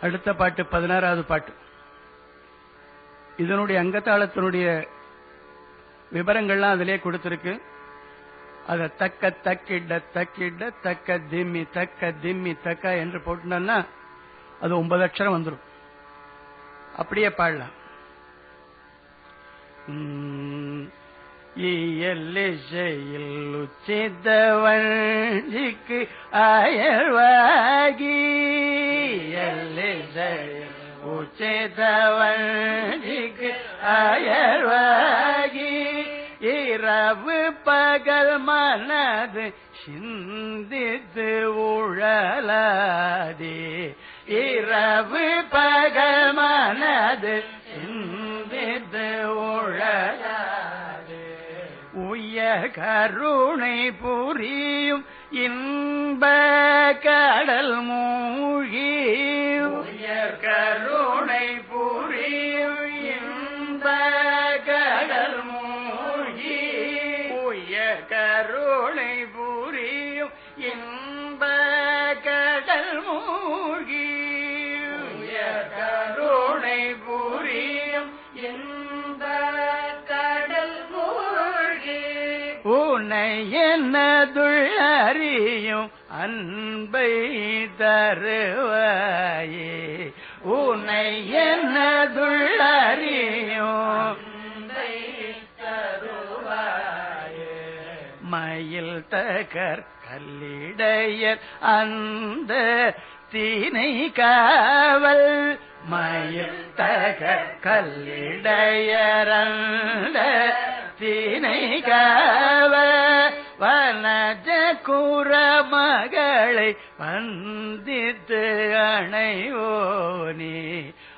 அடுத்த பாட்டு 16வது பாட்டு. இதனுடைய அங்கத்தாளத்தினுடைய விவரங்கள்லாம் அதிலே கொடுத்திருக்கு. அத தக்க தக்கிட தக்கிட தக்க திம்மி தக்க என்று போட்டோம்னா அது 9 அக்ஷரம் வந்துடும். அப்படியே பாடலாம். இயல்லிசையில் உச்சிதவஞ்சிக்கு அயர்வாகி இயல்லிசையில் உச்சிதவஞ்சிக்கு அயர்வாகி இரவு பகல் மனது சிந்தித்து உழலாதே இரவு பகல் மனது சிந்தித்து உழலாதே உய கருணை புரியும் இன்ப கடல் மூழ்கி உய கருணை புரியும் இன்ப கடல் மூழ்கி உய கருணை புரியும் இன்ப கடல் மூழ்கி உய கருணை புரியும் இன்ப கடல் மூழ்கி உன்னை என்னதுள் அறியும் அன்பை தருவாயே உன்னை என்னதுள் அறியும் அன்பை தருவாயே மயில் தகர் கல்லிடையர் அந்த தீனை காவல் மயில் தகர் கல்லிடையர் அந்த தீனை காவல் வனஜ கூற மகளை வந்தித்து அணைவோனே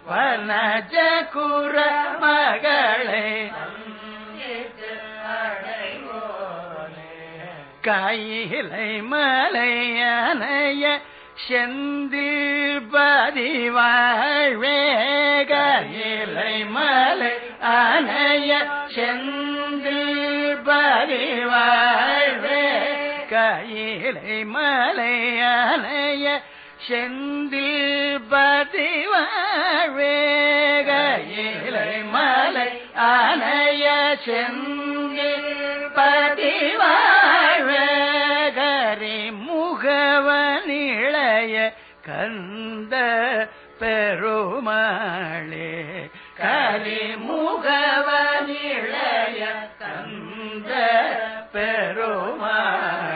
வனஜ கூற மகளை வந்தித்து அணைவோனே கையிலை மலையனைய செந்தில் பதிவாழ்வே கையிலை மலை அணைய செந்தில் பதிவாழ்வே கையிலை மலை அணைய செந்தில் பதிவாழ்வே கையிலை மலை அணைய செந்தில் பதிவாழ்வே கரி முகவனிளைய கந்த பெருமாளே கரி முகவனிளைய கந்த பெருமாளே